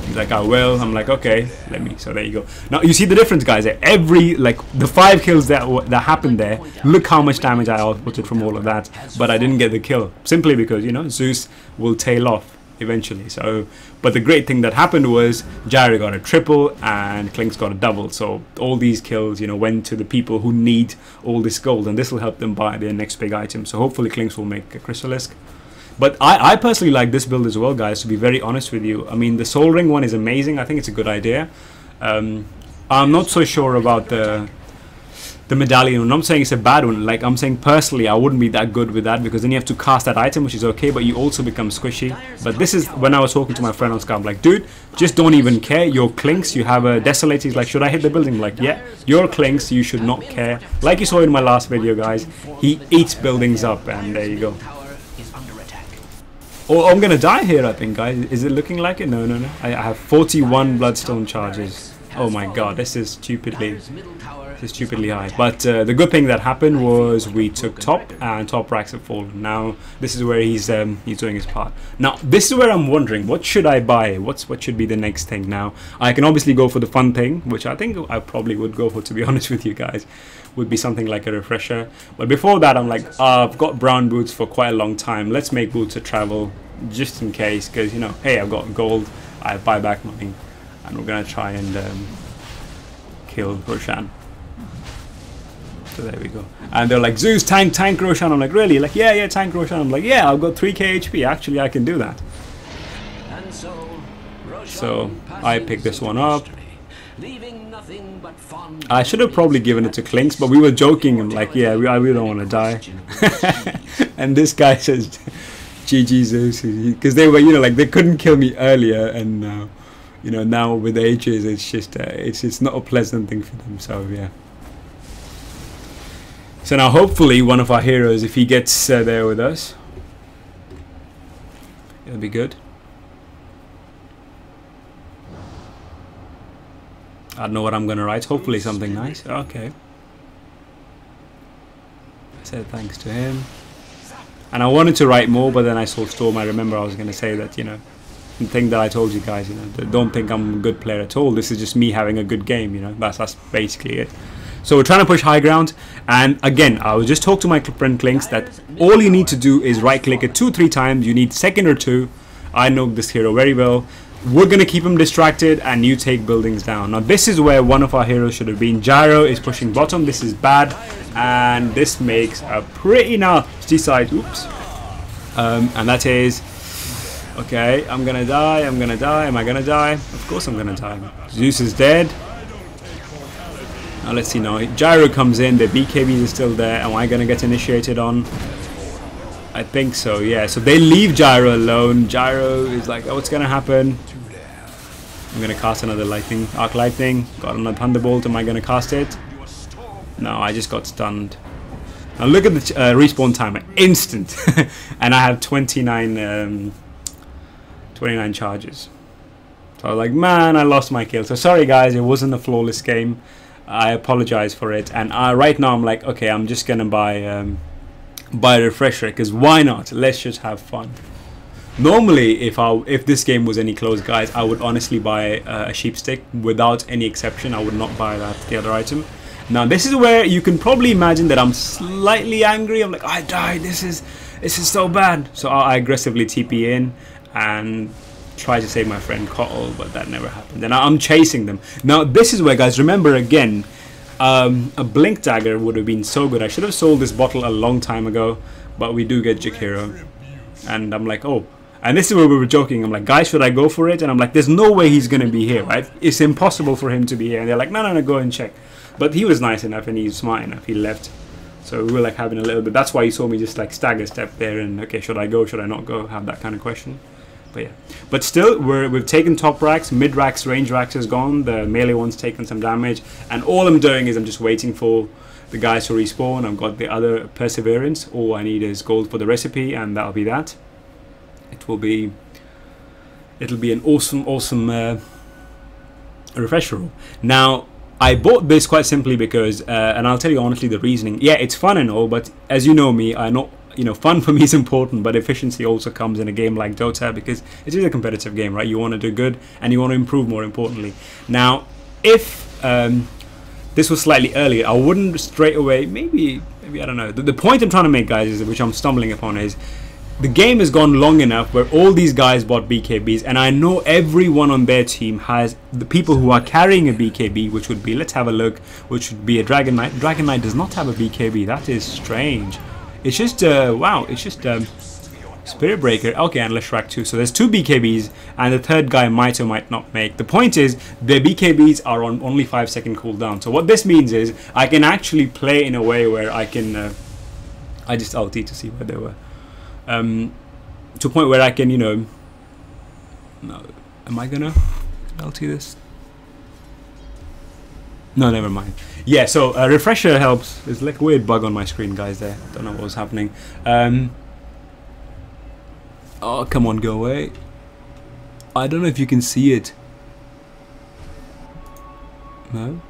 He's like, I will. I'm like, okay, let me. So there you go. Now you see the difference, guys. Every, like, the 5 kills that happened there. Look how much damage I outputted from all of that. But I didn't get the kill simply because, you know, Zeus will tail off eventually. So, but the great thing that happened was Jerry got a triple and Clinks got a double. So all these kills, you know, went to the people who need all this gold, and this will help them buy their next big item. So hopefully Clinks will make a Crystalisk. But I personally like this build as well, guys, to be very honest with you. I mean, the Soul Ring one is amazing. I think it's a good idea. I'm not so sure about the medallion. I'm not saying it's a bad one. Like, I'm saying personally I wouldn't be that good with that, because then you have to cast that item, which is okay, but you also become squishy. But this is when I was talking to my friend on Skype, I'm like, dude, just don't even care. Your Clinks, you have a Desolate. He's like, should I hit the building? I'm like, yeah, your Clinks, you should not care. Like you saw in my last video, guys, he eats buildings up, and there you go. Oh, I'm gonna die here, I think, guys. Is it looking like it? No. I have 41 Bloodstone charges. Oh my god, this is stupidly high. But the good thing that happened was we took top, and top racks have fallen. Now this is where he's doing his part. Now this is where I'm wondering, what should I buy? What should be the next thing? Now I can obviously go for the fun thing, which I think I probably would go for, to be honest with you guys. Would be something like a refresher. But before that, I'm like, I've got brown boots for quite a long time. Let's make boots of travel just in case, because, you know, hey, I've got gold, I buy back money, and we're gonna try and kill Roshan. So there we go. And they're like, Zeus, tank Roshan. I'm like, really? Like, yeah, tank Roshan. I'm like, yeah, I've got 3k HP. Actually, I can do that. So I pick this one up. leaving nothing but fond I should have probably given it to Clinks, but we were joking and like, yeah, we don't want to die. And this guy says, GG Zeus, because they were, you know, like they couldn't kill me earlier, and you know, now with ages, it's just it's not a pleasant thing for them. So yeah. So now hopefully one of our heroes, if he gets there with us, it'll be good. I don't know what I'm gonna write. Hopefully something nice. Okay. I said thanks to him. And I wanted to write more, but then I saw Storm. I remember I was gonna say that, you know, the thing that I told you guys, you know, don't think I'm a good player at all. This is just me having a good game, you know. That's basically it. So we're trying to push high ground, and again, I will just talk to my friend Clinks that all you need to do is right click it 2-3 times. You need second or two. I know this hero very well. We're going to keep him distracted and you take buildings down. Now this is where one of our heroes should have been. Gyro is pushing bottom. This is bad, and this makes a pretty nasty side. Oops. And that is... Okay, I'm going to die. I'm going to die. Am I going to die? Of course I'm going to die. Zeus is dead. Now let's see now. Gyro comes in. The BKBs are still there. Am I going to get initiated on? I think so, yeah. So they leave Gyro alone. Gyro is like, oh, what's going to happen? I'm going to cast another lightning, arc lightning. Got another thunderbolt. Am I going to cast it? No, I just got stunned. Now look at the respawn timer. Instant. And I have 29 charges. So I was like, man, I lost my kill. So sorry guys, it wasn't a flawless game. I apologize for it. And right now I'm like, okay, I'm just going to buy a refresher, because why not? Let's just have fun. Normally if this game was any close, guys, I would honestly buy a sheep stick without any exception. I would not buy the other item. Now this is where you can probably imagine that I'm slightly angry. I'm like, I died, this is so bad. So I aggressively TP in and try to save my friend Cottle, but that never happened. And I'm chasing them. Now this is where, guys, remember again, a blink dagger would have been so good. I should have sold this bottle a long time ago, but we do get Jakiro. And I'm like, oh. And this is where we were joking. I'm like, guys, should I go for it? And I'm like, there's no way he's going to be here, right? It's impossible for him to be here. And they're like, no, go and check. But he was nice enough and he's smart enough. He left. So we were like having a little bit. That's why you saw me just like stagger step there and, okay, should I go? Should I not go? Have that kind of question. But yeah. But still, we've taken top racks. Mid racks, range racks is gone. The melee one's taken some damage. And all I'm doing is I'm just waiting for the guys to respawn. I've got the other perseverance. All I need is gold for the recipe, and that'll be that. It'll be an awesome refresher roll. Now I bought this quite simply because and I'll tell you honestly the reasoning. Yeah, it's fun and all, but as you know me, I not, you know, fun for me is important, but efficiency also comes in a game like Dota, because it is a competitive game, right? You want to do good and you want to improve, more importantly. Now if this was slightly earlier, I wouldn't straight away, maybe I don't know. The point I'm trying to make, guys, is, which I'm stumbling upon, is the game has gone long enough where all these guys bought BKBs, and I know everyone on their team has the people who are carrying a BKB, which would be, let's have a look, which would be a Dragon Knight. Dragon Knight does not have a BKB. That is strange. It's just wow, it's just Spirit Breaker. Okay, and Leshrac too. So there's 2 BKBs, and the third guy might or might not make. The point is, their BKBs are on only 5-second cooldown. So what this means is I can actually play in a way where I can I just ulti to see where they were. To a point where I can, you know, no, am I gonna LT this? No, never mind. Yeah, so refresher helps. There's like a weird bug on my screen, guys, there. Don't know what was happening. Oh, come on, go away. I don't know if you can see it. No?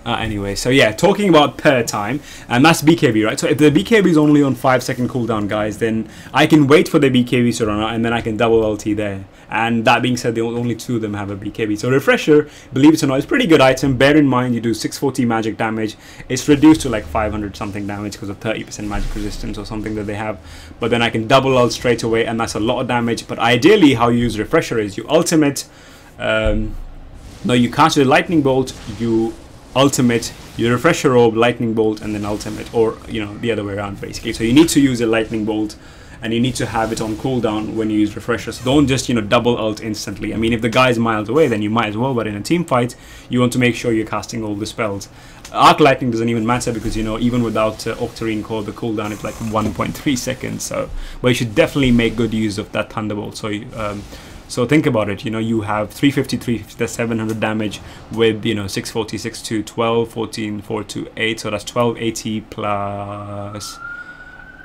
Anyway, so yeah, talking about per time, and that's BKB, right? So if the BKB is only on 5-second cooldown, guys, then I can wait for the BKBs to run out, and then I can double LT there. And that being said, the only 2 of them have a BKB. So refresher, believe it or not, is a pretty good item. Bear in mind, you do 640 magic damage. It's reduced to like 500 something damage because of 30% magic resistance or something that they have. But then I can double ult straight away, and that's a lot of damage. But ideally, how you use refresher is you ultimate. No, you cast a lightning bolt. You ultimate, you refresher orb, lightning bolt, and then ultimate, or you know, the other way around basically. So you need to use a lightning bolt and you need to have it on cooldown when you use refreshers. Don't just, you know, double ult instantly. I mean, if the guy's miles away, then you might as well, but in a team fight, you want to make sure you're casting all the spells. Arc Lightning doesn't even matter because, you know, even without Octarine Core, the cooldown is like 1.3 seconds. So, but you should definitely make good use of that Thunderbolt. So, so think about it. You know, you have 350, 350, that's 700 damage with, you know, 640, 6 to 12, 14, 4 to 8. So that's 1280 plus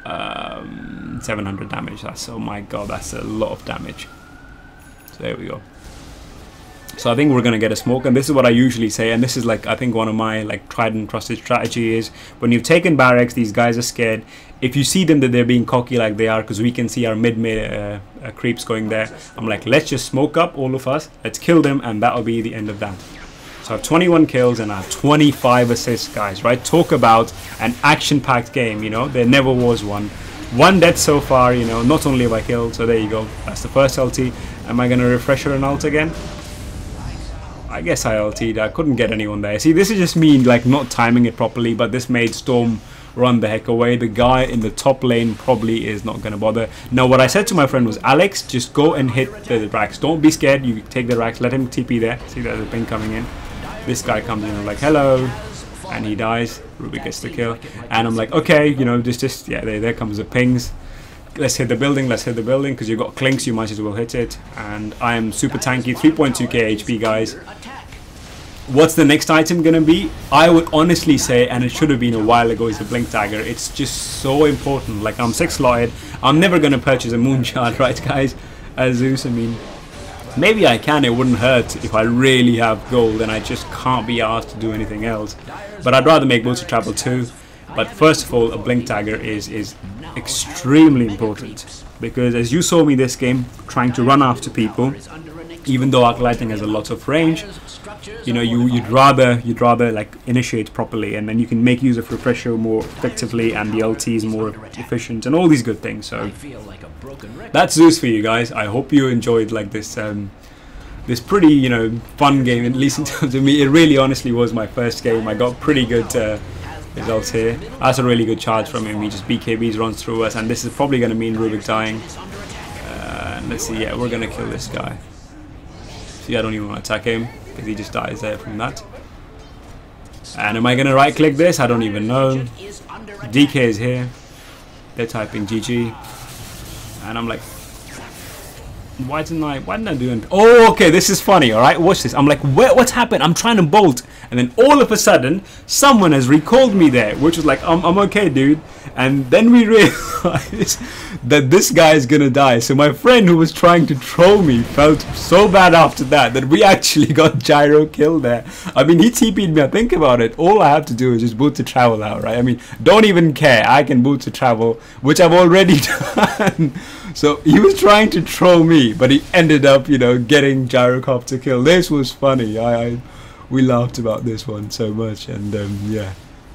700 damage. That's, oh my god, that's a lot of damage. So there we go. So I think we're going to get a smoke, and this is what I usually say, and this is like, I think one of my like tried and trusted strategy is, when you've taken barracks, these guys are scared. If you see them that they're being cocky like they are, because we can see our mid creeps going there, I'm like, let's just smoke up, all of us, let's kill them, and that'll be the end of that. So I have 21 kills and I have 25 assists, guys, right? Talk about an action-packed game, you know, there never was one. One death so far, you know, not only have I killed, so there you go, that's the first LT. Am I going to refresh her and ult again? I guess I ulted. I couldn't get anyone there. See, this is just me like not timing it properly, but this made Storm run the heck away. The guy in the top lane probably is not going to bother. Now, what I said to my friend was, Alex, just go and hit the racks. Don't be scared. You take the racks. Let him TP there. See, there's a ping coming in. This guy comes in and I'm like, hello. And he dies. Ruby gets the kill. And I'm like, okay, you know, just yeah, there comes the pings. Let's hit the building, because you've got clinks, you might as well hit it. And I am super tanky, 3.2k HP, guys. What's the next item gonna be? I would honestly say, and it should have been a while ago, is the Blink Dagger. It's just so important. Like, I'm 6 slotted, I'm never gonna purchase a Moon Shard, right guys? As Zeus, I mean, maybe I can, it wouldn't hurt if I really have gold and I just can't be asked to do anything else. But I'd rather make boats of travel too. But first of all, a Blink Dagger is extremely important, because as you saw me this game trying to run after people, even though Arc Lightning has a lot of range, you know, you'd rather like initiate properly, and then you can make use of refresher more effectively, and the LT is more efficient, and all these good things. So that's Zeus for you guys. I hope you enjoyed like this this pretty, you know, fun game, at least in terms of me. It really honestly was my first game. I got pretty good results here. That's a really good charge from him. He just BKBs, runs through us, and this is probably going to mean Rubik dying. Let's see, yeah, we're going to kill this guy. See, I don't even want to attack him because he just dies there from that. And am I going to right click this? I don't even know. DK is here. They're typing GG. And I'm like, why didn't I do anything? Oh, okay, this is funny, alright? Watch this. I'm like, what's happened? I'm trying to bolt. And then all of a sudden, someone has recalled me there, which was like, I'm okay, dude. And then we realized that this guy is gonna die. So my friend who was trying to troll me felt so bad after that we actually got Gyro killed there. I mean, he TP'd me. Think about it. All I have to do is just boot to travel out, right? I mean, don't even care. I can boot to travel, which I've already done. So he was trying to troll me, but he ended up, you know, getting Gyrocopter kill. This was funny. We laughed about this one so much, and yeah.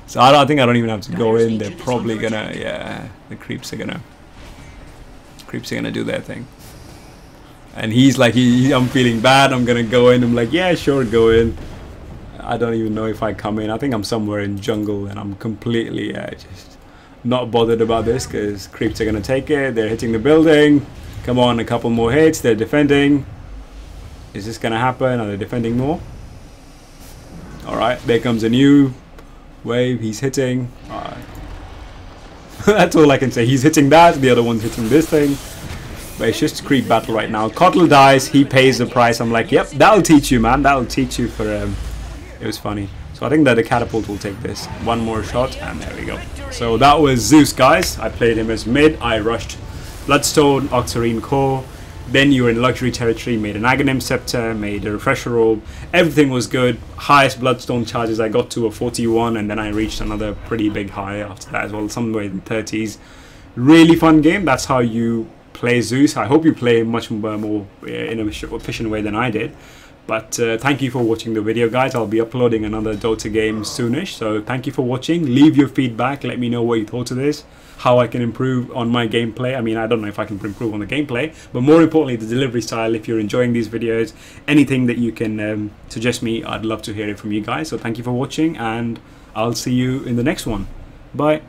So I think I don't even have to go in. They're probably gonna, yeah, the creeps are gonna do their thing. And he's like, I'm feeling bad. I'm gonna go in. I'm like, yeah, sure, go in. I don't even know if I come in. I think I'm somewhere in jungle, and I'm completely just not bothered about this because creeps are gonna take it. They're hitting the building. Come on, a couple more hits. They're defending. Is this gonna happen? Are they defending more? Alright, there comes a new wave. He's hitting. Alright. That's all I can say. He's hitting that. The other one's hitting this thing. But it's just creep battle right now. Kotl dies. He pays the price. I'm like, yep, that'll teach you, man. That'll teach you for it was funny. So I think that the catapult will take this. One more shot, and there we go. So that was Zeus, guys. I played him as mid. I rushed Bloodstone, Octarine Core. Then you were in luxury territory, made an Aghanim Scepter, made a Refresher Orb. Everything was good. Highest Bloodstone charges I got to a 41, and then I reached another pretty big high after that as well, somewhere in the 30s. Really fun game. That's how you play Zeus. I hope you play much more in a efficient way than I did. But thank you for watching the video, guys. I'll be uploading another Dota game soonish. So thank you for watching. Leave your feedback. Let me know what you thought of this. How I can improve on my gameplay. I mean, I don't know if I can improve on the gameplay, but more importantly, the delivery style. If you're enjoying these videos, anything that you can suggest me, I'd love to hear it from you guys. So thank you for watching, and I'll see you in the next one. Bye.